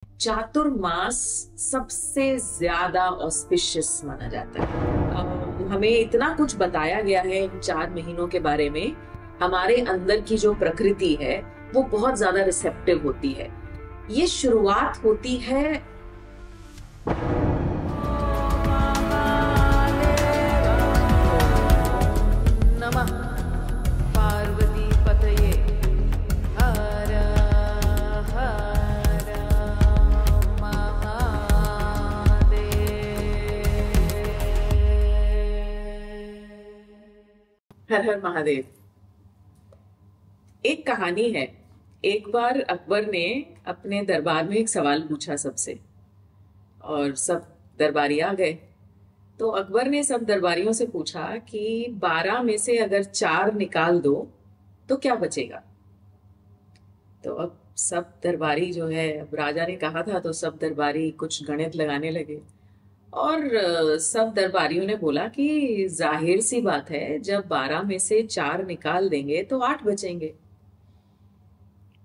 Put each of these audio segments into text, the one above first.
चातुर्मास सबसे ज्यादा ऑस्पिशियस माना जाता है। हमें इतना कुछ बताया गया है इन 4 महीनों के बारे में। हमारे अंदर की जो प्रकृति है वो बहुत ज्यादा रिसेप्टिव होती है। ये शुरुआत होती है नमः पार्वती पतये हर हर महादेव। हर हर महादेव। एक कहानी है। एक बार अकबर ने अपने दरबार में एक सवाल पूछा सबसे, और सब दरबारी आ गए। तो अकबर ने सब दरबारियों से पूछा कि 12 में से अगर 4 निकाल दो तो क्या बचेगा। तो अब सब दरबारी जो है, अब राजा ने कहा था तो सब दरबारी कुछ गणित लगाने लगे। और सब दरबारियों ने बोला कि जाहिर सी बात है, जब 12 में से 4 निकाल देंगे तो 8 बचेंगे।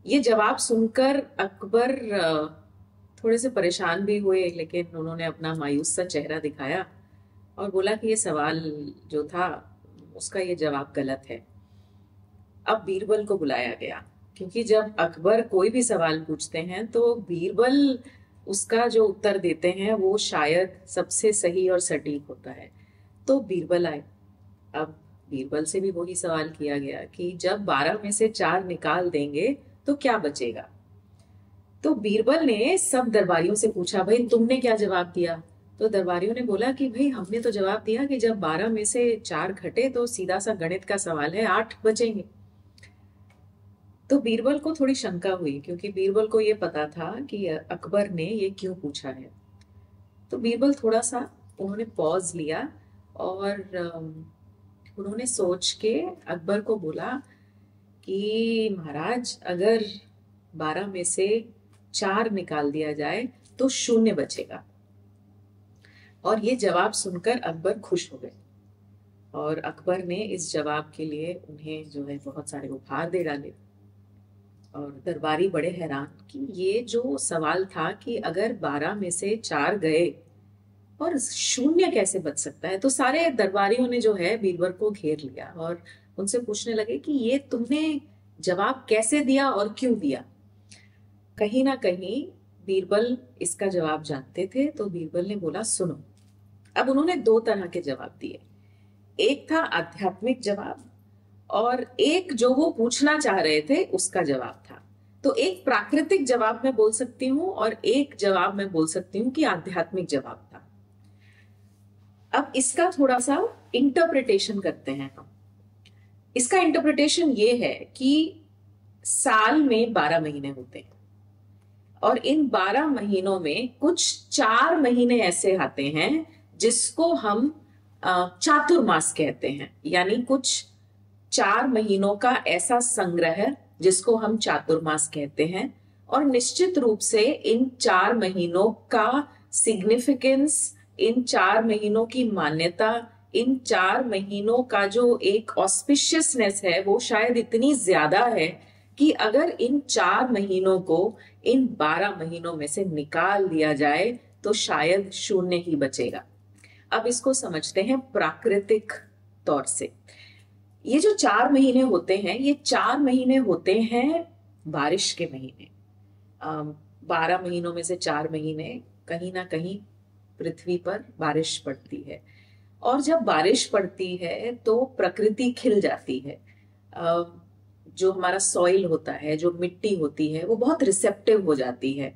ये जवाब सुनकर अकबर थोड़े से परेशान भी हुए, लेकिन उन्होंने अपना मायूस सा चेहरा दिखाया और बोला कि ये सवाल जो था उसका ये जवाब गलत है। अब बीरबल को बुलाया गया, क्योंकि जब अकबर कोई भी सवाल पूछते हैं तो बीरबल उसका जो उत्तर देते हैं वो शायद सबसे सही और सटीक होता है। तो बीरबल आए। अब बीरबल से भी वही सवाल किया गया कि जब 12 में से 4 निकाल देंगे तो क्या बचेगा। तो बीरबल ने सब दरबारियों से पूछा, भाई तुमने क्या जवाब दिया। तो दरबारियों ने बोला कि भाई हमने तो जवाब दिया कि जब 12 में से 4 घटे तो सीधा सा गणित का सवाल है, 8 बचेंगे। तो बीरबल को थोड़ी शंका हुई, क्योंकि बीरबल को ये पता था कि अकबर ने ये क्यों पूछा है। तो बीरबल थोड़ा सा उन्होंने पॉज लिया और उन्होंने सोच के अकबर को बोला कि महाराज, अगर 12 में से 4 निकाल दिया जाए तो 0 बचेगा। और ये जवाब सुनकर अकबर खुश हो गए, और अकबर ने इस जवाब के लिए उन्हें जो है बहुत सारे उपहार दे डाले। और दरबारी बड़े हैरान कि ये जो सवाल था कि अगर 12 में से 4 गए और 0 कैसे बच सकता है, तो सारे दरबारियों ने जो है बीरबल को घेर लिया और उनसे पूछने लगे कि ये तुमने जवाब कैसे दिया और क्यों दिया। कहीं ना कहीं बीरबल इसका जवाब जानते थे। तो बीरबल ने बोला, सुनो। अब उन्होंने 2 तरह के जवाब दिए। एक था आध्यात्मिक जवाब, और एक जो वो पूछना चाह रहे थे उसका जवाब था। तो एक प्राकृतिक जवाब मैं बोल सकती हूँ और एक जवाब मैं बोल सकती हूँ कि आध्यात्मिक जवाब था। अब इसका थोड़ा सा इंटरप्रिटेशन करते हैं हम। इसका इंटरप्रिटेशन ये है कि साल में 12 महीने होते हैं, और इन 12 महीनों में कुछ 4 महीने ऐसे आते हैं जिसको हम चातुर्मास कहते हैं। यानी कुछ 4 महीनों का ऐसा संग्रह जिसको हम चातुर्मास कहते हैं। और निश्चित रूप से इन 4 महीनों का सिग्निफिकेंस, इन 4 महीनों की मान्यता, इन 4 महीनों का जो एक ऑस्पिशियसनेस है वो शायद इतनी ज्यादा है कि अगर इन 4 महीनों को इन 12 महीनों में से निकाल दिया जाए तो शायद 0 ही बचेगा। अब इसको समझते हैं प्राकृतिक तौर से। ये जो 4 महीने होते हैं, ये 4 महीने होते हैं बारिश के महीने। 12 महीनों में से 4 महीने कहीं ना कहीं पृथ्वी पर बारिश पड़ती है, और जब बारिश पड़ती है तो प्रकृति खिल जाती है। जो हमारा सॉइल होता है, जो मिट्टी होती है, वो बहुत रिसेप्टिव हो जाती है,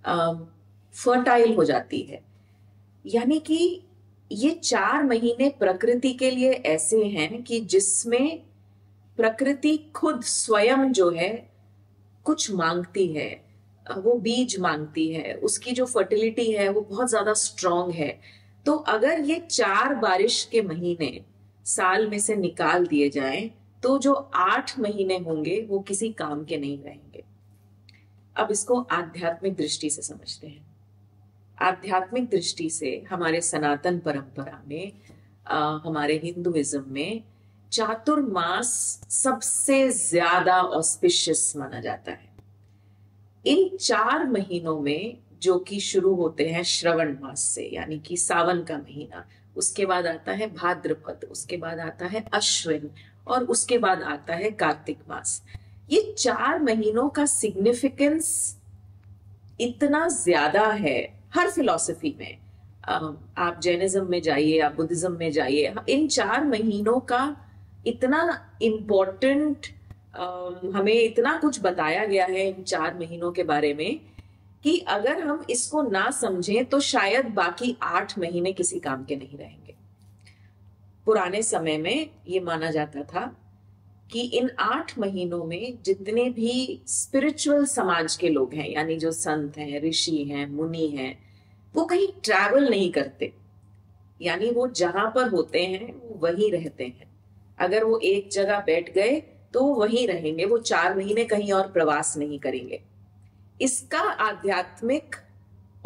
फर्टाइल हो जाती है। यानी कि ये 4 महीने प्रकृति के लिए ऐसे हैं कि जिसमें प्रकृति खुद स्वयं जो है कुछ मांगती है, वो बीज मांगती है, उसकी जो फर्टिलिटी है वो बहुत ज्यादा स्ट्रांग है। तो अगर ये 4 बारिश के महीने साल में से निकाल दिए जाएं तो जो 8 महीने होंगे वो किसी काम के नहीं रहेंगे। अब इसको आध्यात्मिक दृष्टि से समझते हैं। आध्यात्मिक दृष्टि से हमारे सनातन परंपरा में, हमारे हिंदुइज्म में चातुर्मास सबसे ज्यादा ऑस्पिशियस माना जाता है। इन 4 महीनों में, जो कि शुरू होते हैं श्रवण मास से, यानी कि सावन का महीना, उसके बाद आता है भाद्रपद, उसके बाद आता है अश्विन, और उसके बाद आता है कार्तिक मास। ये 4 महीनों का सिग्निफिकेंस इतना ज्यादा है हर फिलॉसफी में। आप जैनिज्म में जाइए, आप बुद्धिज्म में जाइए, इन 4 महीनों का इतना इम्पोर्टेंट, हमें इतना कुछ बताया गया है इन 4 महीनों के बारे में कि अगर हम इसको ना समझें तो शायद बाकी 8 महीने किसी काम के नहीं रहेंगे। पुराने समय में ये माना जाता था कि इन 8 महीनों में जितने भी स्पिरिचुअल समाज के लोग हैं, यानी जो संत हैं, ऋषि हैं, मुनि हैं, वो कहीं ट्रैवल नहीं करते, यानी वो जहां पर होते हैं वो वहीं रहते हैं। अगर वो एक जगह बैठ गए तो वो वहीं रहेंगे, वो 4 महीने कहीं और प्रवास नहीं करेंगे। इसका आध्यात्मिक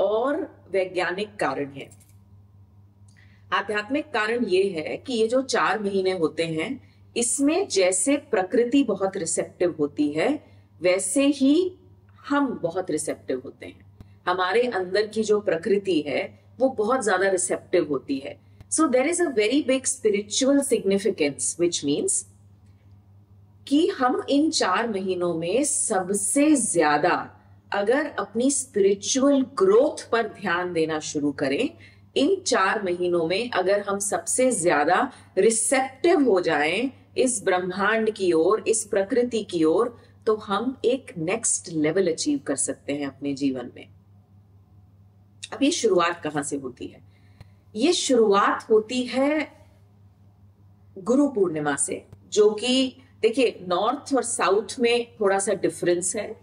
और वैज्ञानिक कारण है। आध्यात्मिक कारण ये है कि ये जो 4 महीने होते हैं, इसमें जैसे प्रकृति बहुत रिसेप्टिव होती है, वैसे ही हम बहुत रिसेप्टिव होते हैं। हमारे अंदर की जो प्रकृति है वो बहुत ज्यादा रिसेप्टिव होती है। So there is a very big spiritual significance, which means कि हम इन 4 महीनों में सबसे ज्यादा अगर अपनी स्पिरिचुअल ग्रोथ पर ध्यान देना शुरू करें, इन 4 महीनों में अगर हम सबसे ज्यादा रिसेप्टिव हो जाएं इस ब्रह्मांड की ओर, इस प्रकृति की ओर, तो हम एक नेक्स्ट लेवल अचीव कर सकते हैं अपने जीवन में। अब ये शुरुआत कहां से होती है? ये शुरुआत होती है गुरु पूर्णिमा से, जो कि देखिए नॉर्थ और साउथ में थोड़ा सा डिफरेंस है।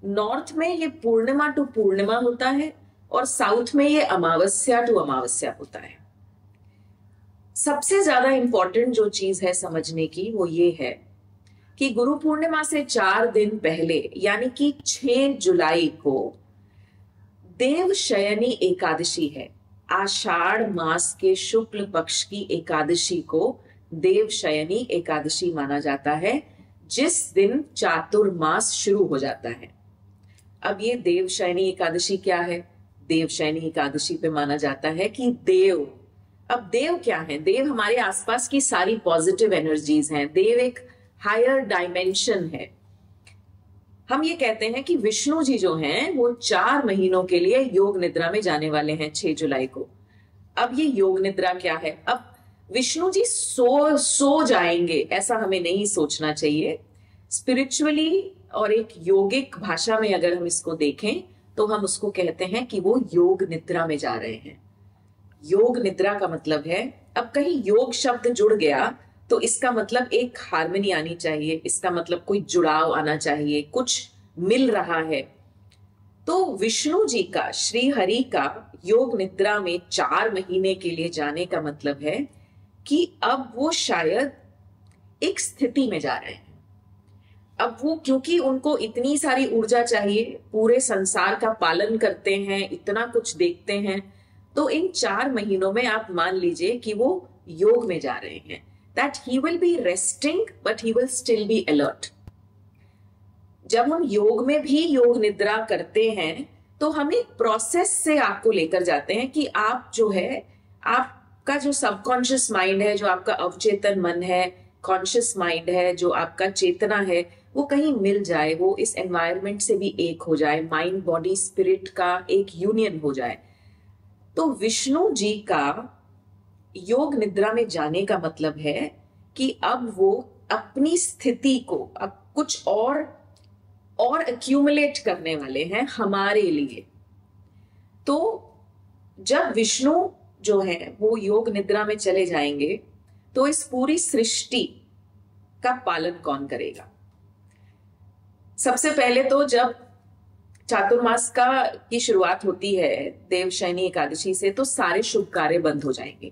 नॉर्थ में ये पूर्णिमा टू पूर्णिमा होता है और साउथ में ये अमावस्या टू अमावस्या होता है। सबसे ज्यादा इंपॉर्टेंट जो चीज है समझने की वो ये है कि गुरु पूर्णिमा से 4 दिन पहले, यानी कि 6 जुलाई को देवशयनी एकादशी है। आषाढ़ मास के शुक्ल पक्ष की एकादशी को देवशयनी एकादशी माना जाता है, जिस दिन चातुर्मास शुरू हो जाता है। अब ये देवशयनी एकादशी क्या है? देवशयनी एकादशी पे माना जाता है कि देव, अब देव क्या है? देव हमारे आसपास की सारी पॉजिटिव एनर्जीज हैं। देव एक हायर डायमेंशन है। हम ये कहते हैं कि विष्णु जी जो हैं वो 4 महीनों के लिए योग निद्रा में जाने वाले हैं 6 जुलाई को। अब ये योग निद्रा क्या है? अब विष्णु जी सो जाएंगे, ऐसा हमें नहीं सोचना चाहिए। स्पिरिचुअली और एक योगिक भाषा में अगर हम इसको देखें तो हम उसको कहते हैं कि वो योग निद्रा में जा रहे हैं। योग निद्रा का मतलब है, अब कहीं योग शब्द जुड़ गया तो इसका मतलब एक हार्मनी आनी चाहिए, इसका मतलब कोई जुड़ाव आना चाहिए, कुछ मिल रहा है। तो विष्णु जी का, श्री हरि का योग निद्रा में 4 महीने के लिए जाने का मतलब है कि अब वो शायद एक स्थिति में जा रहे हैं। अब वो, क्योंकि उनको इतनी सारी ऊर्जा चाहिए, पूरे संसार का पालन करते हैं, इतना कुछ देखते हैं, तो इन 4 महीनों में आप मान लीजिए कि वो योग में जा रहे हैं। That he will be resting, but he will still be alert. जब हम योग में भी योग निद्रा करते हैं तो हम एक प्रोसेस से आपको लेकर जाते हैं कि आप जो है, आपका जो सबकॉन्शियस माइंड है, जो आपका अवचेतन मन है, कॉन्शियस माइंड है, जो आपका चेतना है, वो कहीं मिल जाए, वो इस एनवायरनमेंट से भी एक हो जाए, माइंड बॉडी स्पिरिट का एक यूनियन हो जाए। तो विष्णु जी का योग निद्रा में जाने का मतलब है कि अब वो अपनी स्थिति को अब कुछ और एक्यूमुलेट करने वाले हैं हमारे लिए। तो जब विष्णु जो है वो योग निद्रा में चले जाएंगे तो इस पूरी सृष्टि का पालन कौन करेगा? सबसे पहले तो जब चातुर्मास की शुरुआत होती है देवशयनी एकादशी से, तो सारे शुभ कार्य बंद हो जाएंगे।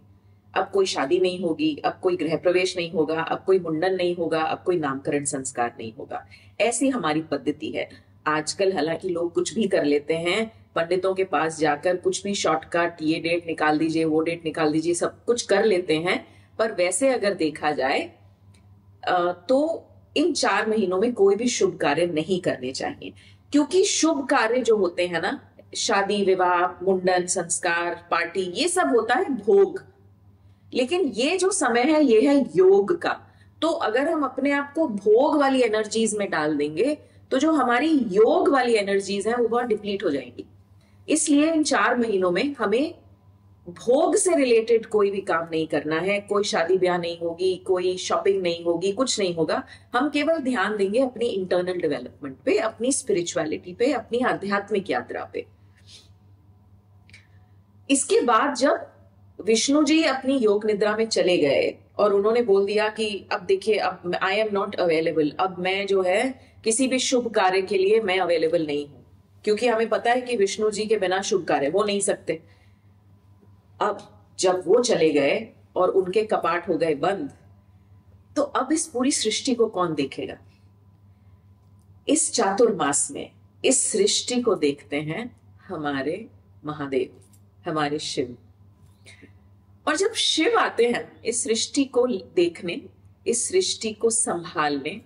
अब कोई शादी नहीं होगी, अब कोई गृह प्रवेश नहीं होगा, अब कोई मुंडन नहीं होगा, अब कोई नामकरण संस्कार नहीं होगा। ऐसी हमारी पद्धति है। आजकल हालांकि लोग कुछ भी कर लेते हैं, पंडितों के पास जाकर कुछ भी शॉर्टकट, ये डेट निकाल दीजिए, वो डेट निकाल दीजिए, सब कुछ कर लेते हैं। पर वैसे अगर देखा जाए तो इन 4 महीनों में कोई भी शुभ कार्य नहीं करने चाहिए, क्योंकि शुभ कार्य जो होते हैं ना, शादी विवाह मुंडन संस्कार पार्टी, ये सब होता है भोग, लेकिन ये जो समय है ये है योग का। तो अगर हम अपने आप को भोग वाली एनर्जीज में डाल देंगे तो जो हमारी योग वाली एनर्जीज हैं वो बहुत डिप्लीट हो जाएंगी। इसलिए इन 4 महीनों में हमें भोग से रिलेटेड कोई भी काम नहीं करना है, कोई शादी ब्याह नहीं होगी, कोई शॉपिंग नहीं होगी, कुछ नहीं होगा। हम केवल ध्यान देंगे अपनी इंटरनल डेवलपमेंट पे, अपनी स्पिरिचुअलिटी पे, अपनी आध्यात्मिक यात्रा पे। इसके बाद जब विष्णु जी अपनी योग निद्रा में चले गए और उन्होंने बोल दिया कि अब देखिए, अब आई एम नॉट अवेलेबल, अब मैं जो है किसी भी शुभ कार्य के लिए मैं अवेलेबल नहीं हूं, क्योंकि हमें पता है कि विष्णु जी के बिना शुभ कार्य हो नहीं सकते। अब जब वो चले गए और उनके कपाट हो गए बंद, तो अब इस पूरी सृष्टि को कौन देखेगा? इस चातुर्मास में इस सृष्टि को देखते हैं हमारे महादेव, हमारे शिव। और जब शिव आते हैं इस सृष्टि को देखने, इस सृष्टि को संभालने,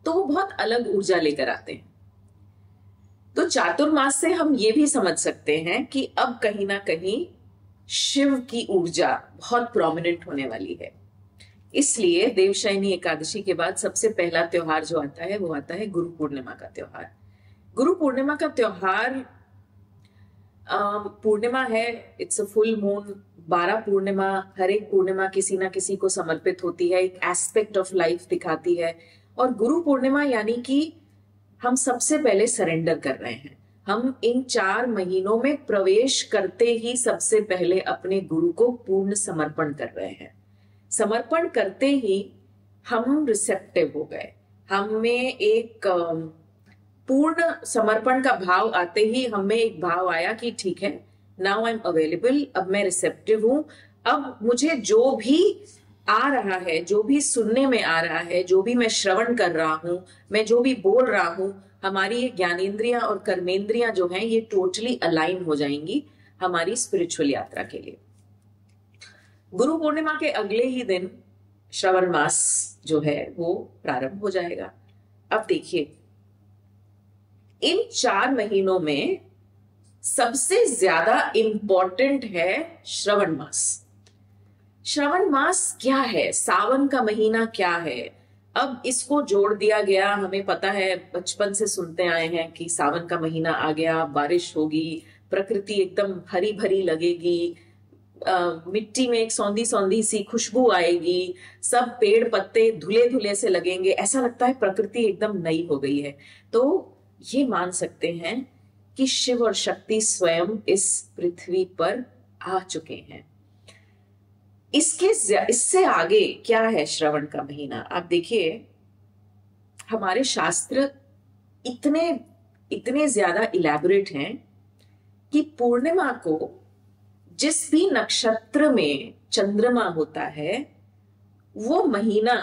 तो वो बहुत अलग ऊर्जा लेकर आते हैं। तो चातुर्मास से हम ये भी समझ सकते हैं कि अब कहीं ना कहीं शिव की ऊर्जा बहुत प्रोमिनेंट होने वाली है। इसलिए देवशयनी एकादशी के बाद सबसे पहला त्योहार जो आता है वो आता है गुरु पूर्णिमा का त्योहार। गुरु पूर्णिमा का त्योहार पूर्णिमा है, इट्स अ फुल मून। 12 पूर्णिमा, हर एक पूर्णिमा किसी ना किसी को समर्पित होती है, एक एस्पेक्ट ऑफ लाइफ दिखाती है। और गुरु पूर्णिमा यानी कि हम सबसे पहले सरेंडर कर रहे हैं। हम इन 4 महीनों में प्रवेश करते ही सबसे पहले अपने गुरु को पूर्ण समर्पण कर रहे हैं। समर्पण करते ही हम रिसेप्टिव हो गए, हमें एक पूर्ण समर्पण का भाव आते ही हमें एक भाव आया कि ठीक है, नाउ आई एम अवेलेबल, अब मैं रिसेप्टिव हूं। अब मुझे जो भी आ रहा है, जो भी सुनने में आ रहा है, जो भी मैं श्रवण कर रहा हूं, मैं जो भी बोल रहा हूं, हमारी ये ज्ञानेंद्रियां और कर्मेंद्रियां जो हैं ये टोटली अलाइन हो जाएंगी हमारी स्पिरिचुअल यात्रा के लिए। गुरु पूर्णिमा के अगले ही दिन श्रावण मास जो है वो प्रारंभ हो जाएगा। अब देखिए, इन 4 महीनों में सबसे ज्यादा इंपॉर्टेंट है श्रावण मास। श्रावण मास क्या है? सावन का महीना क्या है? अब इसको जोड़ दिया गया। हमें पता है, बचपन से सुनते आए हैं कि सावन का महीना आ गया, बारिश होगी, प्रकृति एकदम हरी भरी लगेगी, मिट्टी में एक सौंधी सौंधी सी खुशबू आएगी, सब पेड़ पत्ते धुले धुले से लगेंगे, ऐसा लगता है प्रकृति एकदम नई हो गई है। तो ये मान सकते हैं कि शिव और शक्ति स्वयं इस पृथ्वी पर आ चुके हैं। इससे आगे क्या है श्रवण का महीना? आप देखिए, हमारे शास्त्र इतने ज्यादा इलैबोरेट हैं कि पूर्णिमा को जिस भी नक्षत्र में चंद्रमा होता है वो महीना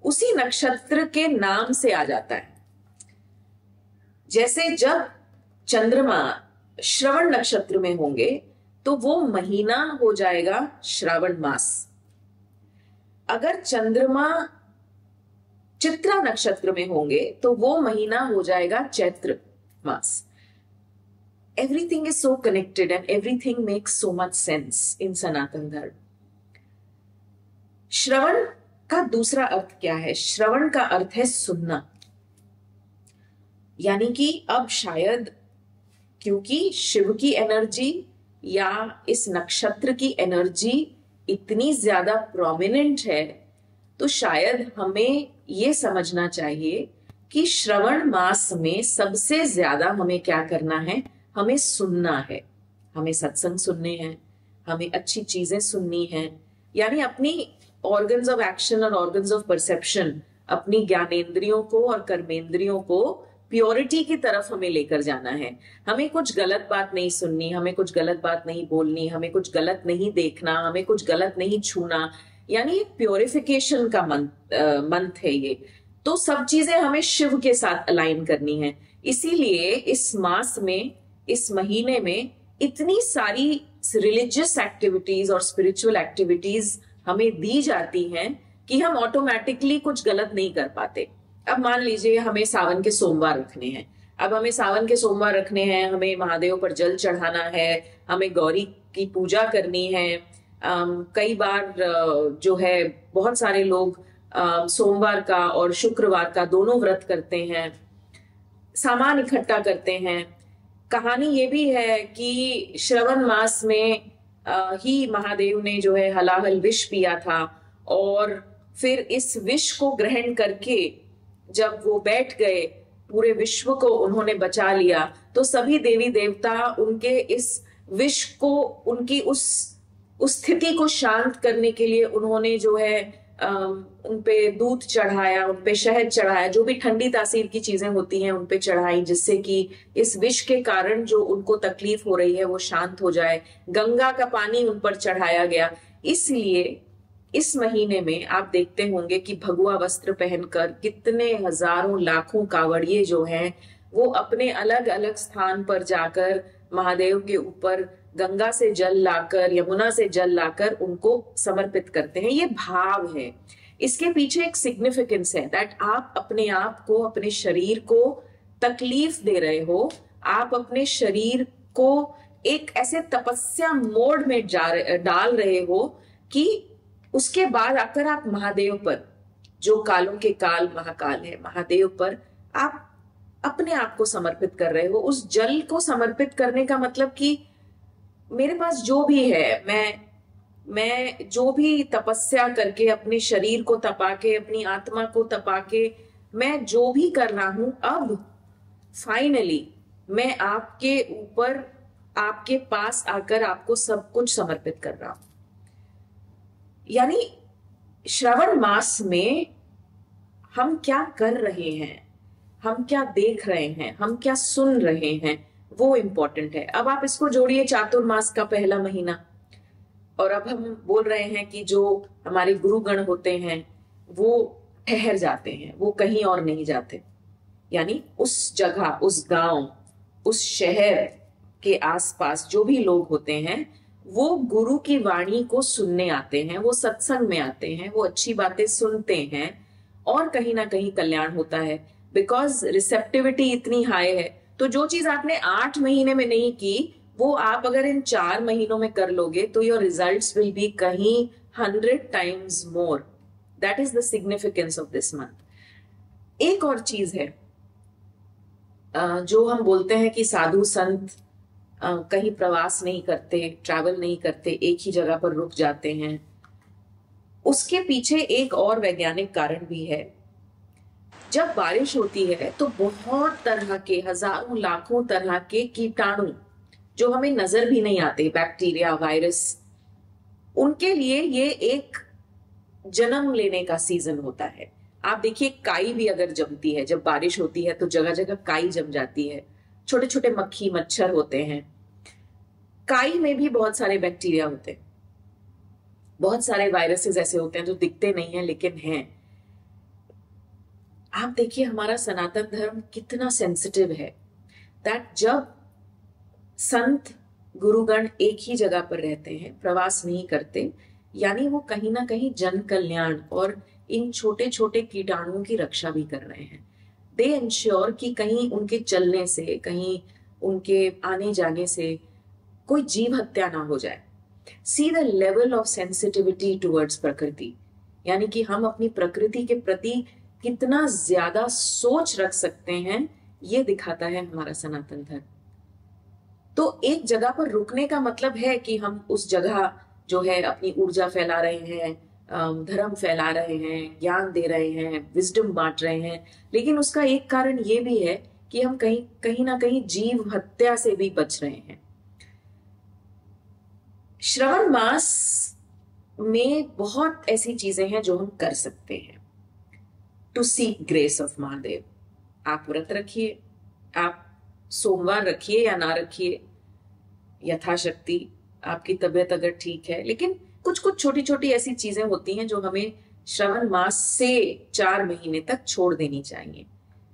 उसी नक्षत्र के नाम से आ जाता है। जैसे जब चंद्रमा श्रवण नक्षत्र में होंगे तो वो महीना हो जाएगा श्रावण मास। अगर चंद्रमा चित्रा नक्षत्र में होंगे तो वो महीना हो जाएगा चैत्र मास। Everything is so connected and everything makes so much sense in सनातन धर्म। श्रवण का दूसरा अर्थ क्या है? श्रवण का अर्थ है सुनना। यानी कि अब शायद क्योंकि शिव की एनर्जी या इस नक्षत्र की एनर्जी इतनी ज्यादा प्रोमिनेंट है, तो शायद हमें ये समझना चाहिए कि श्रवण मास में सबसे ज्यादा हमें क्या करना है? हमें सुनना है, हमें सत्संग सुनने हैं, हमें अच्छी चीजें सुननी हैं। यानी अपनी ऑर्गन्स ऑफ एक्शन और ऑर्गन्स ऑफ परसेप्शन, अपनी ज्ञानेंद्रियों को और कर्मेंद्रियों को प्योरिटी की तरफ हमें लेकर जाना है। हमें कुछ गलत बात नहीं सुननी, हमें कुछ गलत बात नहीं बोलनी, हमें कुछ गलत नहीं देखना, हमें कुछ गलत नहीं छूना। यानी प्योरिफिकेशन का मंथ है ये। तो सब चीजें हमें शिव के साथ अलाइन करनी है। इसीलिए इस मास में, इस महीने में इतनी सारी रिलीजियस एक्टिविटीज और स्पिरिचुअल एक्टिविटीज हमें दी जाती हैं कि हम ऑटोमेटिकली कुछ गलत नहीं कर पाते। अब मान लीजिए हमें सावन के सोमवार रखने हैं। अब हमें सावन के सोमवार रखने हैं, हमें महादेव पर जल चढ़ाना है, हमें गौरी की पूजा करनी है। कई बार जो है बहुत सारे लोग सोमवार का और शुक्रवार का दोनों व्रत करते हैं, सामान इकट्ठा करते हैं। कहानी ये भी है कि श्रवण मास में ही महादेव ने जो है हलाहल विष पिया था, और फिर इस विष को ग्रहण करके जब वो बैठ गए, पूरे विश्व को उन्होंने बचा लिया। तो सभी देवी देवता उनके इस विष को, उनकी उस स्थिति को शांत करने के लिए उन्होंने जो है उन पे दूध चढ़ाया, उन पे शहद चढ़ाया, जो भी ठंडी तासीर की चीजें होती हैं उन पे चढ़ाई, जिससे कि इस विष के कारण जो उनको तकलीफ हो रही है वो शांत हो जाए। गंगा का पानी उन पर चढ़ाया गया। इसलिए इस महीने में आप देखते होंगे कि भगवा वस्त्र पहनकर कितने हजारों लाखों कावड़िए जो हैं वो अपने अलग अलग स्थान पर जाकर महादेव के ऊपर गंगा से जल लाकर, यमुना से जल लाकर उनको समर्पित करते हैं। ये भाव है, इसके पीछे एक सिग्निफिकेंस है दैट आप अपने आप को, अपने शरीर को तकलीफ दे रहे हो, आप अपने शरीर को एक ऐसे तपस्या मोड में डाल रहे हो कि उसके बाद आकर आप महादेव पर, जो कालों के काल महाकाल है, महादेव पर आप अपने आप को समर्पित कर रहे हो। उस जल को समर्पित करने का मतलब कि मेरे पास जो भी है, मैं जो भी तपस्या करके अपने शरीर को तपा के, अपनी आत्मा को तपा के मैं जो भी कर रहा हूं, अब फाइनली मैं आपके ऊपर, आपके पास आकर आपको सब कुछ समर्पित कर रहा हूं। यानी श्रावण मास में हम क्या कर रहे हैं, हम क्या देख रहे हैं, हम क्या सुन रहे हैं, वो इंपॉर्टेंट है। अब आप इसको जोड़िए चातुर्मास का पहला महीना, और अब हम बोल रहे हैं कि जो हमारे गुरुगण होते हैं वो ठहर जाते हैं, वो कहीं और नहीं जाते। यानी उस जगह, उस गांव, उस शहर के आसपास जो भी लोग होते हैं वो गुरु की वाणी को सुनने आते हैं, वो सत्संग में आते हैं, वो अच्छी बातें सुनते हैं, और कहीं ना कहीं कल्याण होता है। बिकॉज रिसेप्टिविटी इतनी हाई है, तो जो चीज आपने 8 महीने में नहीं की वो आप अगर इन 4 महीनों में कर लोगे तो योर रिजल्ट्स विल बी कहीं 100 times more. That is the significance of this month. एक और चीज है, जो हम बोलते हैं कि साधु संत कहीं प्रवास नहीं करते, ट्रैवल नहीं करते, एक ही जगह पर रुक जाते हैं, उसके पीछे एक और वैज्ञानिक कारण भी है। जब बारिश होती है तो बहुत तरह के, हजारों लाखों तरह के कीटाणु जो हमें नजर भी नहीं आते, बैक्टीरिया, वायरस, उनके लिए ये एक जन्म लेने का सीजन होता है। आप देखिए काई भी अगर जमती है, जब बारिश होती है तो जगह जगह काई जम जाती है, छोटे छोटे मक्खी मच्छर होते हैं। काई में भी बहुत सारे बैक्टीरिया होते हैं, बहुत सारे वायरसेस ऐसे होते हैं जो दिखते नहीं हैं लेकिन हैं। आप देखिए हमारा सनातन धर्म कितना सेंसिटिव है दैट जब संत गुरुगण एक ही जगह पर रहते हैं, प्रवास नहीं करते, यानी वो कहीं ना कहीं जन कल्याण और इन छोटे छोटे कीटाणुओं की रक्षा भी कर रहे हैं। दे इंश्योर कि कहीं उनके चलने से, कहीं उनके आने जाने से कोई जीव हत्या ना हो जाए। See the level of sensitivity towards प्रकृति, यानी कि हम अपनी प्रकृति के प्रति कितना ज्यादा सोच रख सकते हैं, ये दिखाता है हमारा सनातन धर्म। तो एक जगह पर रुकने का मतलब है कि हम उस जगह जो है अपनी ऊर्जा फैला रहे हैं, धर्म फैला रहे हैं, ज्ञान दे रहे हैं, विजडम बांट रहे हैं, लेकिन उसका एक कारण ये भी है कि हम कहीं ना कहीं जीव हत्या से भी बच रहे हैं। श्रवण मास में बहुत ऐसी चीजें हैं जो हम कर सकते हैं to seek grace of Mahadev. आप व्रत रखिए, आप सोमवार रखिए या ना रखिए, यथाशक्ति आपकी तबीयत अगर ठीक है, लेकिन कुछ कुछ छोटी छोटी ऐसी चीजें होती हैं जो हमें श्रवण मास से 4 महीने तक छोड़ देनी चाहिए।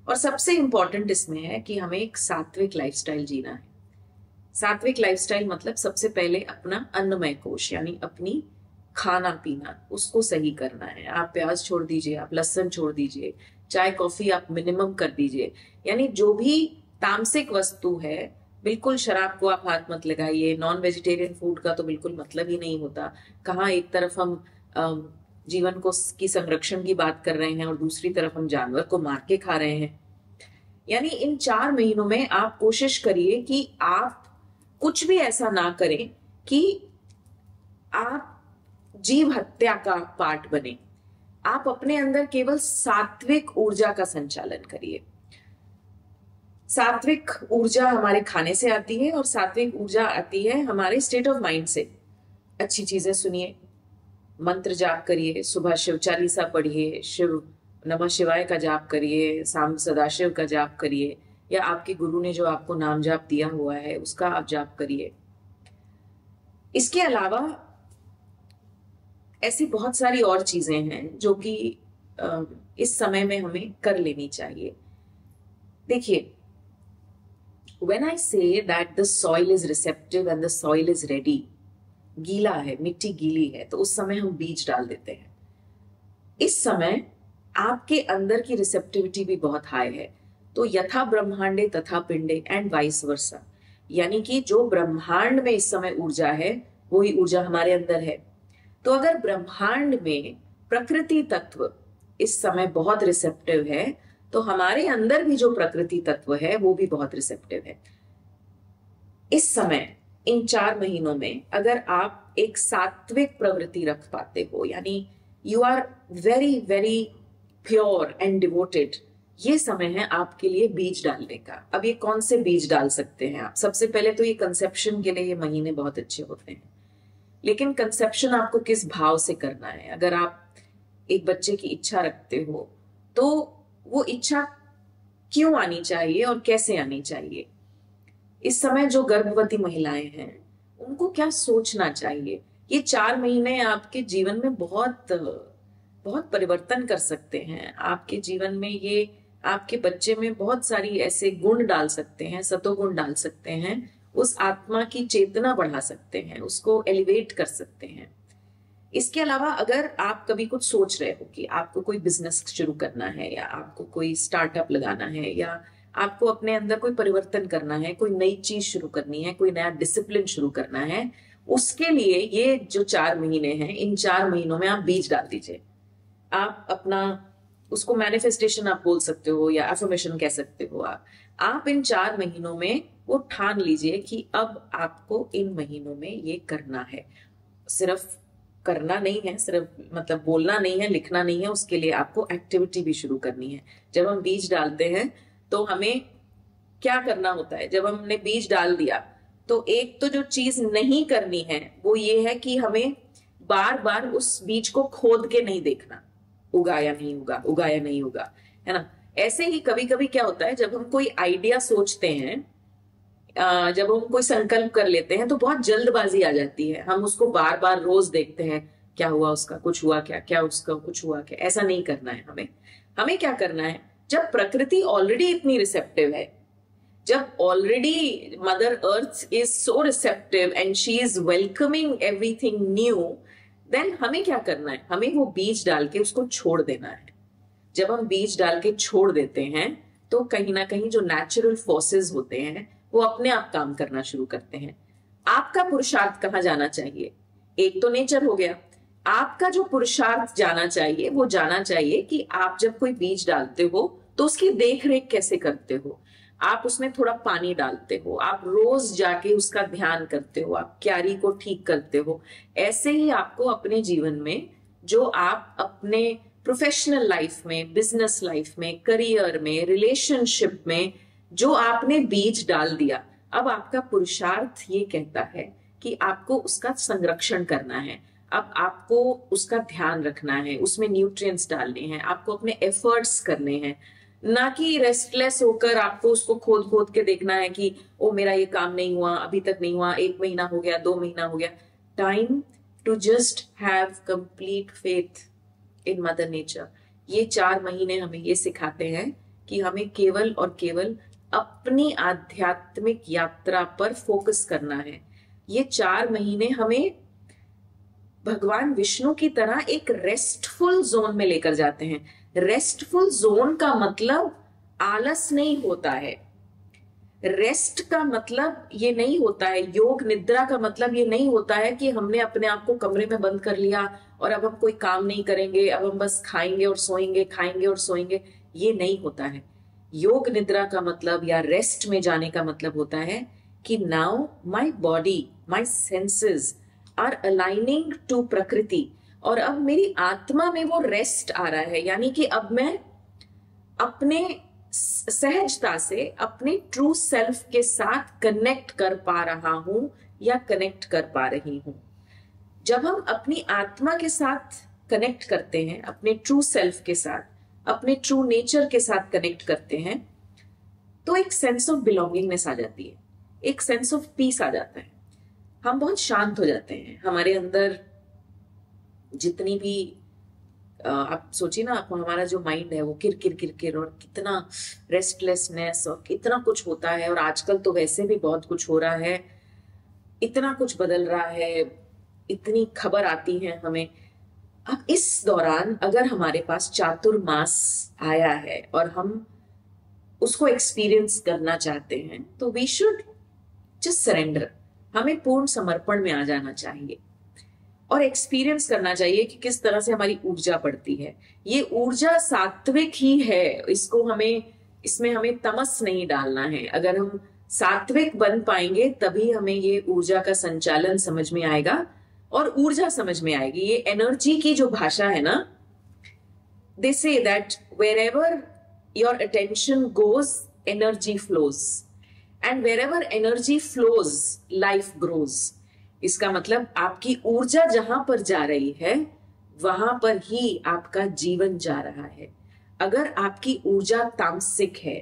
और सबसे इंपॉर्टेंट इसमें है कि हमें एक सात्विक लाइफस्टाइल जीना है। सात्विक लाइफस्टाइल मतलब सबसे पहले अपना अन्नमय कोश, यानी अपनी खाना पीना, उसको सही करना है। आप प्याज छोड़ दीजिए, आप लहसुन छोड़ दीजिए, चाय कॉफी आप मिनिमम कर दीजिए, यानी जो भी तामसिक वस्तु है, बिल्कुल शराब को आप हाथ मत लगाइए, नॉन वेजिटेरियन फूड का तो बिल्कुल मतलब ही नहीं होता। कहाँ एक तरफ हम जीवन को की संरक्षण की बात कर रहे हैं और दूसरी तरफ हम जानवर को मार के खा रहे हैं। यानी इन 4 महीनों में आप कोशिश करिए कि आप कुछ भी ऐसा ना करें कि आप जीव हत्या का पार्ट बने। आप अपने अंदर केवल सात्विक ऊर्जा का संचालन करिए। सात्विक ऊर्जा हमारे खाने से आती है और सात्विक ऊर्जा आती है हमारे स्टेट ऑफ माइंड से। अच्छी चीजें सुनिए, मंत्र जाप करिए, सुबह शिव चालीसा पढ़िए, शिव नमः शिवाय का जाप करिए, शाम सदाशिव का जाप करिए, या आपके गुरु ने जो आपको नाम जाप दिया हुआ है उसका आप जाप करिए। इसके अलावा ऐसी बहुत सारी और चीजें हैं जो कि इस समय में हमें कर लेनी चाहिए। देखिए, when I say that the soil is receptive and the soil is ready, गीला है, मिट्टी गीली है, तो उस समय हम बीज डाल देते हैं। इस समय आपके अंदर की रिसेप्टिविटी भी बहुत हाई है। तो यथा ब्रह्मांडे तथा पिंडे एंड वाइस वर्सा, यानी कि जो ब्रह्मांड में इस समय ऊर्जा है वही ऊर्जा हमारे अंदर है। तो अगर ब्रह्मांड में प्रकृति तत्व इस समय बहुत रिसेप्टिव है तो हमारे अंदर भी जो प्रकृति तत्व है वो भी बहुत रिसेप्टिव है। इस समय इन 4 महीनों में अगर आप एक सात्विक प्रवृत्ति रख पाते हो, यानी you are very very pure and devoted, ये समय है आपके लिए बीज डालने का। अब ये कौन से बीज डाल सकते हैं आप? सबसे पहले तो ये कंसेप्शन के लिए ये महीने बहुत अच्छे होते हैं, लेकिन कंसेप्शन आपको किस भाव से करना है। अगर आप एक बच्चे की इच्छा रखते हो तो वो इच्छा क्यों आनी चाहिए और कैसे आनी चाहिए? इस समय जो गर्भवती महिलाएं हैं उनको क्या सोचना चाहिए? ये 4 महीने आपके जीवन में बहुत बहुत परिवर्तन कर सकते हैं। आपके जीवन में ये आपके बच्चे में बहुत सारी ऐसे गुण डाल सकते हैं, सतोगुण डाल सकते हैं, उस आत्मा की चेतना बढ़ा सकते हैं, उसको एलिवेट कर सकते हैं। इसके अलावा अगर आप कभी कुछ सोच रहे हो कि आपको कोई बिजनेस शुरू करना है, या आपको कोई स्टार्टअप लगाना है, या आपको अपने अंदर कोई परिवर्तन करना है, कोई नई चीज शुरू करनी है, कोई नया डिसिप्लिन शुरू करना है, उसके लिए ये जो 4 महीने हैं, इन 4 महीनों में आप बीज डाल दीजिए। आप अपना उसको मैनिफेस्टेशन आप बोल सकते हो या अफर्मेशन कह सकते हो। आप इन 4 महीनों में वो ठान लीजिए कि अब आपको इन महीनों में ये करना है। सिर्फ करना नहीं है, सिर्फ मतलब बोलना नहीं है, लिखना नहीं है, उसके लिए आपको एक्टिविटी भी शुरू करनी है। जब हम बीज डालते हैं तो हमें क्या करना होता है? जब हमने बीज डाल दिया तो एक तो जो चीज नहीं करनी है वो ये है कि हमें बार बार उस बीज को खोद के नहीं देखना, उगा या नहीं उगा, उगा या नहीं उगा, है ना। ऐसे ही कभी कभी क्या होता है, जब हम कोई आइडिया सोचते हैं, जब हम कोई संकल्प कर लेते हैं तो बहुत जल्दबाजी आ जाती है। हम उसको बार बार रोज देखते हैं, क्या हुआ उसका, कुछ हुआ क्या, क्या उसका कुछ हुआ क्या। ऐसा नहीं करना है हमें क्या करना है, जब प्रकृति ऑलरेडी इतनी रिसेप्टिव है, जब already mother earth is so receptive and she is welcoming everything new, then हमें क्या करना है, हमें वो बीज डाल के उसको छोड़ देना है। जब हम बीज डाल के छोड़ देते हैं तो कहीं ना कहीं जो नेचुरल फोर्सेस होते हैं वो अपने आप काम करना शुरू करते हैं। आपका पुरुषार्थ कहाँ जाना चाहिए? एक तो नेचर हो गया, आपका जो पुरुषार्थ जाना चाहिए वो जाना चाहिए कि आप जब कोई बीज डालते हो तो उसकी देख रेख कैसे करते हो। आप उसमें थोड़ा पानी डालते हो, आप रोज जाके उसका ध्यान करते हो, आप क्यारी को ठीक करते हो। ऐसे ही आपको अपने जीवन में जो आप अपने प्रोफेशनल लाइफ में, बिजनेस लाइफ में, करियर में, रिलेशनशिप में जो आपने बीज डाल दिया, अब आपका पुरुषार्थ ये कहता है कि आपको उसका संरक्षण करना है। अब आपको उसका ध्यान रखना है, उसमें न्यूट्रिएंट्स डालने हैं, आपको अपने एफर्ट्स करने हैं, ना कि रेस्टलेस होकर आपको उसको खोद खोद के देखना है कि ओ मेरा ये काम नहीं हुआ, अभी तक नहीं हुआ, 1 महीना हो गया, 2 महीना हो गया। Time to just have complete faith in mother nature. ये 4 महीने हमें ये सिखाते हैं कि हमें केवल और केवल अपनी आध्यात्मिक यात्रा पर फोकस करना है। ये 4 महीने हमें भगवान विष्णु की तरह एक रेस्टफुल जोन में लेकर जाते हैं। रेस्टफुल जोन का मतलब आलस नहीं होता है। रेस्ट का मतलब ये नहीं होता है, योग निद्रा का मतलब ये नहीं होता है कि हमने अपने आप को कमरे में बंद कर लिया और अब हम कोई काम नहीं करेंगे, अब हम बस खाएंगे और सोएंगे, खाएंगे और सोएंगे। ये नहीं होता है। योग निद्रा का मतलब या रेस्ट में जाने का मतलब होता है कि now my body, my senses are aligning to प्रकृति, और अब मेरी आत्मा में वो रेस्ट आ रहा है। यानी कि अब मैं अपने सहजता से अपने ट्रू सेल्फ के साथ कनेक्ट कर पा रहा हूं या कनेक्ट कर पा रही हूं। जब हम अपनी आत्मा के साथ कनेक्ट करते हैं, अपने ट्रू सेल्फ के साथ, अपने ट्रू नेचर के साथ कनेक्ट करते हैं, तो एक सेंस ऑफ बिलोंगिंगनेस आ जाती है, एक सेंस ऑफ पीस आ जाता है। हम बहुत शांत हो जाते हैं। हमारे अंदर जितनी भी आप सोचिए ना, आप हमारा जो माइंड है वो किर किर किर किर और कितना रेस्टलेसनेस और कितना कुछ होता है। और आजकल तो वैसे भी बहुत कुछ हो रहा है, इतना कुछ बदल रहा है, इतनी खबर आती है हमें। अब इस दौरान अगर हमारे पास चातुर्मास आया है और हम उसको एक्सपीरियंस करना चाहते हैं, तो वी शुड जस्ट सरेंडर। हमें पूर्ण समर्पण में आ जाना चाहिए और एक्सपीरियंस करना चाहिए कि किस तरह से हमारी ऊर्जा बढ़ती है। ये ऊर्जा सात्विक ही है, इसमें हमें तमस नहीं डालना है। अगर हम सात्विक बन पाएंगे तभी हमें ये ऊर्जा का संचालन समझ में आएगा और ऊर्जा समझ में आएगी। ये एनर्जी की जो भाषा है ना, they say that wherever your attention goes, energy flows, and wherever energy flows, life grows. इसका मतलब आपकी ऊर्जा जहां पर जा रही है वहां पर ही आपका जीवन जा रहा है। अगर आपकी ऊर्जा तामसिक है,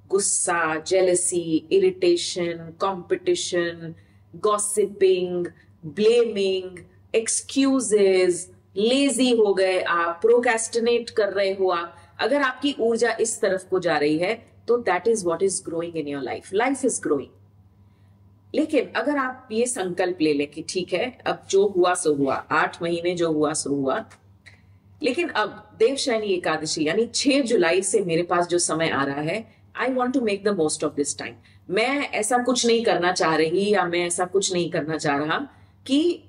गुस्सा, jealousy, irritation, competition, gossiping, blaming, excuses, lazy हो गए आप, प्रोक्रेस्टिनेट कर रहे हो आप, अगर आपकी ऊर्जा इस तरफ को जा रही है तो that is what is growing in your life. Life is growing. लेकिन अगर आप ये संकल्प ले लें कि ठीक है, अब जो हुआ सो हुआ, 8 महीने जो हुआ सो हुआ, लेकिन अब देवशयनी एकादशी यानी 6 जुलाई से मेरे पास जो समय आ रहा है, I want to make the most of this time. मैं ऐसा कुछ नहीं करना चाह रही या मैं ऐसा कुछ नहीं करना चाह रहा कि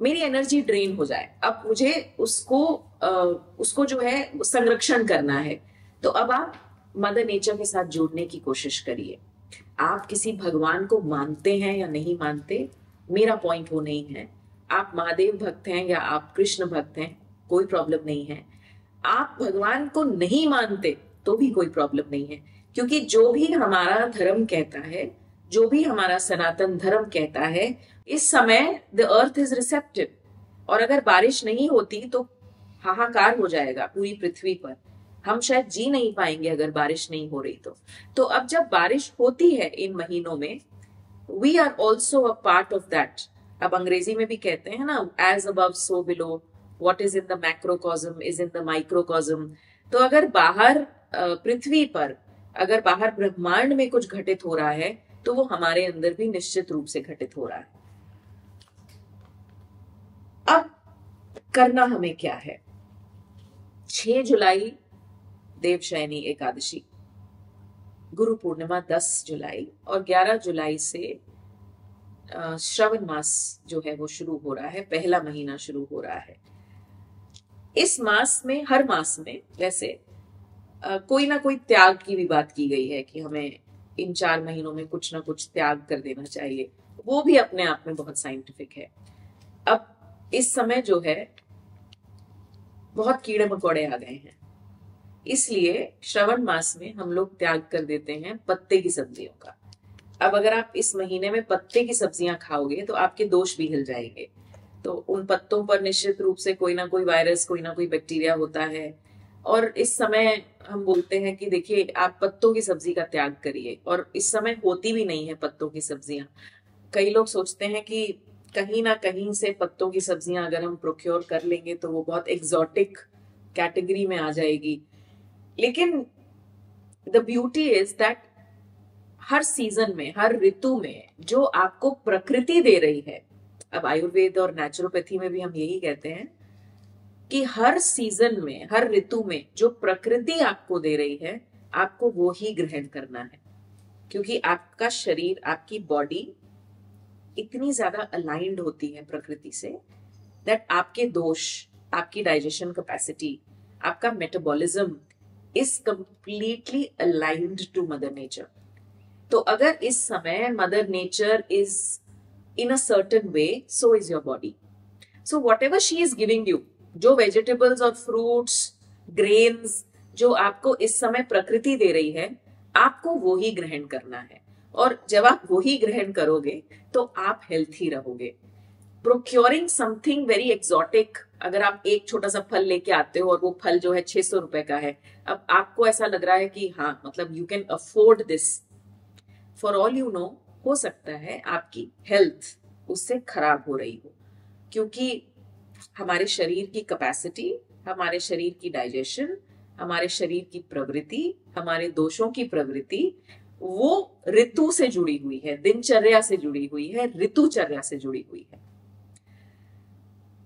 मेरी एनर्जी ड्रेन हो जाए। अब मुझे उसको जो है संरक्षण करना है। तो अब आप मदर नेचर के साथ जुड़ने की कोशिश करिए। आप किसी भगवान को मानते हैं या नहीं मानते, मेरा पॉइंट वो नहीं है। आप महादेव भक्त हैं या आप कृष्ण भक्त हैं, कोई प्रॉब्लम नहीं है। आप भगवान को नहीं मानते तो भी कोई प्रॉब्लम नहीं है, क्योंकि जो भी हमारा धर्म कहता है, जो भी हमारा सनातन धर्म कहता है, इस समय द अर्थ इज रिसेप्टिव। और अगर बारिश नहीं होती तो हाहाकार हो जाएगा पूरी पृथ्वी पर। हम शायद जी नहीं पाएंगे अगर बारिश नहीं हो रही तो अब जब बारिश होती है इन महीनों में, we are also a part of that. अब अंग्रेजी में भी कहते हैं ना, as above so below, what is in the macrocosm is in the microcosm. तो अगर बाहर पृथ्वी पर, अगर बाहर ब्रह्मांड में कुछ घटित हो रहा है तो वो हमारे अंदर भी निश्चित रूप से घटित हो रहा है। अब करना हमें क्या है? 6 जुलाई देवशयनी एकादशी, गुरु पूर्णिमा 10 जुलाई और 11 जुलाई से श्रावण मास जो है वो शुरू हो रहा है, पहला महीना शुरू हो रहा है। इस मास में, हर मास में वैसे कोई ना कोई त्याग की भी बात की गई है कि हमें इन 4 महीनों में कुछ ना कुछ त्याग कर देना चाहिए। वो भी अपने आप में बहुत साइंटिफिक है। अब इस समय जो है बहुत कीड़े मकोड़े आ गए हैं, इसलिए श्रवण मास में हम लोग त्याग कर देते हैं पत्ते की सब्जियों का। अब अगर आप इस महीने में पत्ते की सब्जियां खाओगे तो आपके दोष भी हिल जाएंगे। तो उन पत्तों पर निश्चित रूप से कोई ना कोई वायरस, कोई ना कोई बैक्टीरिया होता है। और इस समय हम बोलते हैं कि देखिए, आप पत्तों की सब्जी का त्याग करिए। और इस समय होती भी नहीं है पत्तों की सब्जियां। कई लोग सोचते हैं कि कहीं ना कहीं से पत्तों की सब्जियां अगर हम प्रोक्योर कर लेंगे तो वो बहुत एग्जॉटिक कैटेगरी में आ जाएगी। लेकिन the beauty is that her season में, हर ऋतु में जो आपको प्रकृति दे रही है, अब आयुर्वेद और नेचुरोपैथी में भी हम यही कहते हैं कि हर सीजन में, हर ऋतु में जो प्रकृति आपको दे रही है, आपको वो ही ग्रहण करना है। क्योंकि आपका शरीर, आपकी बॉडी इतनी ज्यादा अलाइंड होती है प्रकृति से दैट आपके दोष, आपकी डाइजेशन कैपेसिटी, आपका metabolism is completely aligned to mother nature. तो अगर इस समय mother nature is in a certain way, so is your body. So whatever she is giving you, जो वेजिटेबल्स और फ्रूट्स, ग्रेन्स जो आपको इस समय प्रकृति दे रही है, आपको वो ही ग्रहण करना है। और जब आप वो ही ग्रहण करोगे तो आप हेल्थी रहोगे। प्रोक्योरिंग समथिंग वेरी एक्सोटिक, अगर आप एक छोटा सा फल लेके आते हो और वो फल जो है 600 रुपए का है, अब आपको ऐसा लग रहा है कि हाँ मतलब you can afford this, for all you know हो सकता है आपकी हेल्थ उससे खराब हो रही हो, क्योंकि हमारे शरीर की कैपेसिटी, हमारे शरीर की डाइजेशन, हमारे शरीर की प्रवृत्ति, हमारे दोषों की प्रवृत्ति वो ऋतु से जुड़ी हुई है, दिनचर्या से जुड़ी हुई है, ऋतुचर्या से जुड़ी हुई है।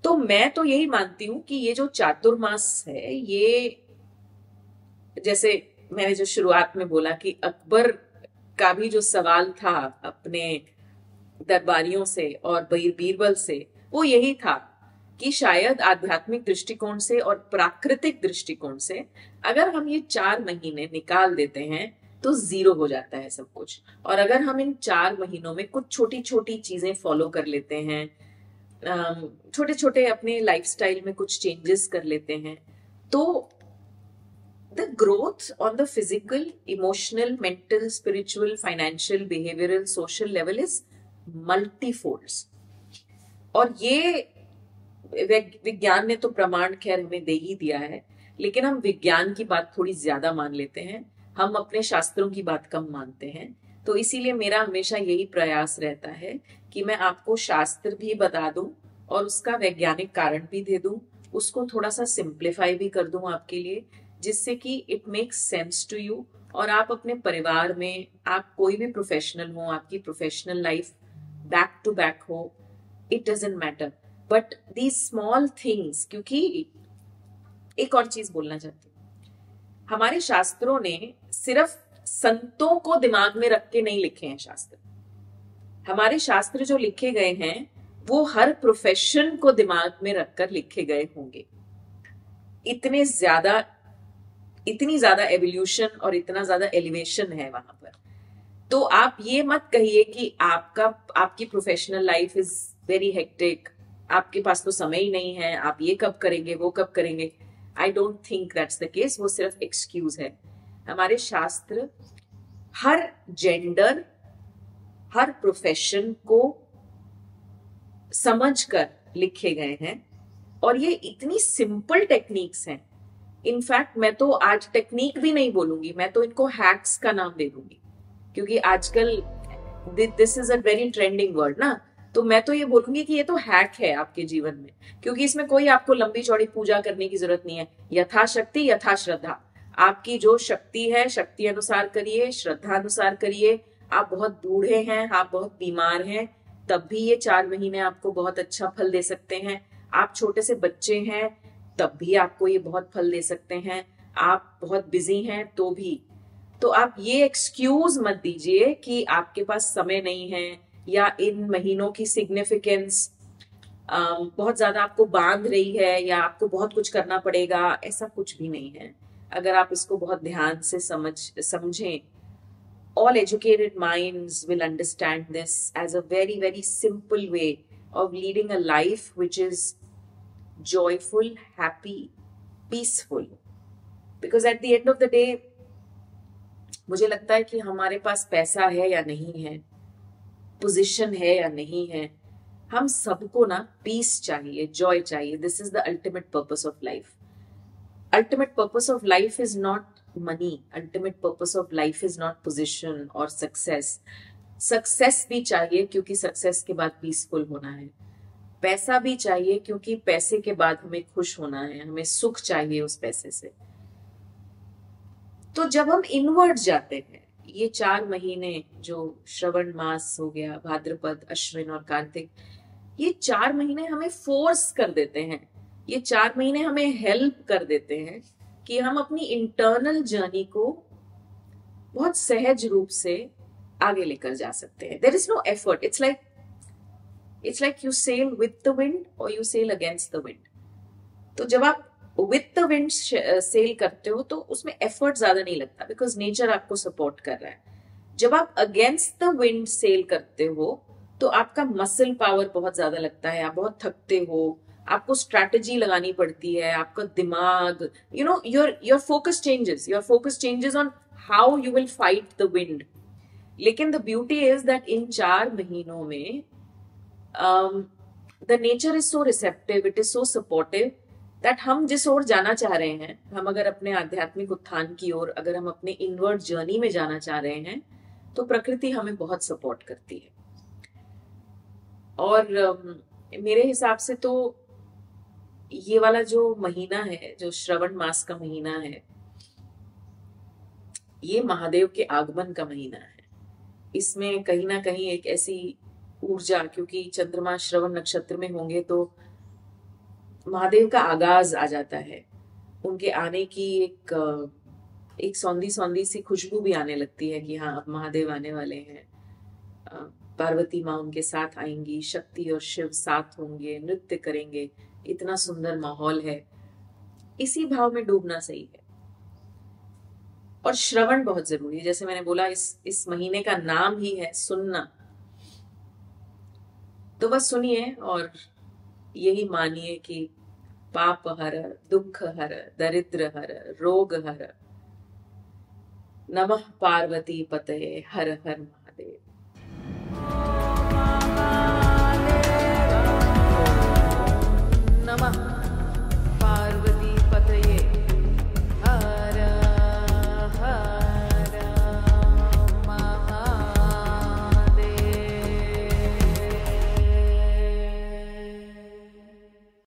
तो मैं तो यही मानती हूं कि ये जो चातुर्मास है, ये जैसे मैंने जो शुरुआत में बोला कि अकबर का भी जो सवाल था अपने दरबारियों से और बीरबल से, वो यही था कि शायद आध्यात्मिक दृष्टिकोण से और प्राकृतिक दृष्टिकोण से अगर हम ये 4 महीने निकाल देते हैं तो 0 हो जाता है सब कुछ। और अगर हम इन 4 महीनों में कुछ छोटी छोटी चीजें फॉलो कर लेते हैं, छोटे छोटे अपने लाइफस्टाइल में कुछ चेंजेस कर लेते हैं, तो the growth on the physical, emotional, mental, spiritual, financial, behavioral, social level is multifolds। और ये विज्ञान ने तो प्रमाण खैर हमें दे ही दिया है, लेकिन हम विज्ञान की बात थोड़ी ज्यादा मान लेते हैं, हम अपने शास्त्रों की बात कम मानते हैं। तो इसीलिए मेरा हमेशा यही प्रयास रहता है कि मैं आपको शास्त्र भी बता दूं और उसका वैज्ञानिक कारण भी दे दूं, उसको थोड़ा सा सिंप्लीफाई भी कर दूं आपके लिए, जिससे कि it makes sense to you. और आप अपने परिवार में, आप कोई भी प्रोफेशनल हो, आपकी professional life back to back हो, it doesn't matter, but these small things. क्योंकि एक और चीज बोलना चाहती हूँ, हमारे शास्त्रों ने सिर्फ संतों को दिमाग में रख के नहीं लिखे हैं शास्त्र। हमारे शास्त्र जो लिखे गए हैं वो हर प्रोफेशन को दिमाग में रखकर लिखे गए होंगे। इतनी ज्यादा एवोल्यूशन और इतना ज्यादा एलिवेशन है वहां पर। तो आप ये मत कहिए कि आपकी professional life is very hectic, आपके पास तो समय ही नहीं है, आप ये कब करेंगे, वो कब करेंगे। I don't think that's the case, वो सिर्फ एक्सक्यूज है। हमारे शास्त्र हर जेंडर, हर प्रोफेशन को समझकर लिखे गए हैं, और ये इतनी सिंपल टेक्निक्स हैं। इनफैक्ट मैं तो आज टेक्निक भी नहीं बोलूंगी, मैं तो इनको हैक्स का नाम दे दूंगी, क्योंकि आजकल this is a very trending word ना। तो मैं तो ये बोलूंगी कि ये तो हैक है आपके जीवन में, क्योंकि इसमें कोई आपको लंबी चौड़ी पूजा करने की जरूरत नहीं है। यथाशक्ति यथा श्रद्धा, आपकी जो शक्ति है शक्ति अनुसार करिए, श्रद्धा अनुसार करिए। आप बहुत बूढ़े हैं, आप बहुत बीमार हैं, तब भी ये 4 महीने आपको बहुत अच्छा फल दे सकते हैं। आप छोटे से बच्चे हैं तब भी आपको ये बहुत फल दे सकते हैं। आप बहुत बिजी हैं तो भी। तो आप ये एक्सक्यूज मत दीजिए कि आपके पास समय नहीं है, या इन महीनों की सिग्निफिकेंस बहुत ज्यादा आपको बांध रही है, या आपको बहुत कुछ करना पड़ेगा। ऐसा कुछ भी नहीं है। अगर आप इसको बहुत ध्यान से समझें, all educated minds will understand this as a very, very simple way of leading a life which is joyful, happy, peaceful. Because at the end of the day, मुझे लगता है कि हमारे पास पैसा है या नहीं है, पोजीशन है या नहीं है, हम सबको ना पीस चाहिए, जॉय चाहिए। This is the ultimate purpose of life. Ultimate purpose of life is not money. Ultimate purpose of life is not position or success. Success भी चाहिए क्योंकि success के बाद peaceful होना है। पैसा भी चाहिए क्योंकि पैसे के बाद हमें खुश होना है, हमें सुख चाहिए उस पैसे से। तो जब हम इनवर्ड जाते हैं, ये 4 महीने जो श्रवण मास हो गया, भाद्रपद, अश्विन और कार्तिक, ये 4 महीने हमें फोर्स कर देते हैं, ये 4 महीने हमें हेल्प कर देते हैं कि हम अपनी इंटरनल जर्नी को बहुत सहज रूप से आगे लेकर जा सकते हैं। There is no effort, it's like you sail with the wind और you sail against the wind. तो जब आप विद द विंड सेल करते हो तो उसमें एफर्ट ज्यादा नहीं लगता, बिकॉज नेचर आपको सपोर्ट कर रहा है। जब आप अगेंस्ट द विंड सेल करते हो तो आपका मसल पावर बहुत ज्यादा लगता है, आप बहुत थकते हो, आपको स्ट्रैटेजी लगानी पड़ती है, आपका दिमाग, you know, your focus changes on how you will fight the wind. लेकिन the beauty is that in 4 महीनों में the nature is so receptive, it is so supportive that हम जिस ओर जाना चाह रहे हैं, हम अगर अपने आध्यात्मिक उत्थान की ओर, अगर हम अपने इनवर्ड जर्नी में जाना चाह रहे हैं, तो प्रकृति हमें बहुत सपोर्ट करती है। और मेरे हिसाब से तो ये वाला जो महीना है, जो श्रवण मास का महीना है, ये महादेव के आगमन का महीना है। इसमें कहीं ना कहीं एक ऐसी ऊर्जा, क्योंकि चंद्रमा श्रवण नक्षत्र में होंगे तो महादेव का आगाज आ जाता है, उनके आने की एक सौंधी सौंधी सी खुशबू भी आने लगती है कि हाँ अब महादेव आने वाले हैं। पार्वती माँ उनके साथ आएंगी, शक्ति और शिव साथ होंगे, नृत्य करेंगे, इतना सुंदर माहौल है। इसी भाव में डूबना सही है। और श्रवण बहुत जरूरी है, जैसे मैंने बोला इस महीने का नाम ही है सुनना। तो बस सुनिए और यही मानिए कि पाप हर, दुख हर, दरिद्र हर, रोग हर। नमः पार्वती पतये, हर हर महादेव।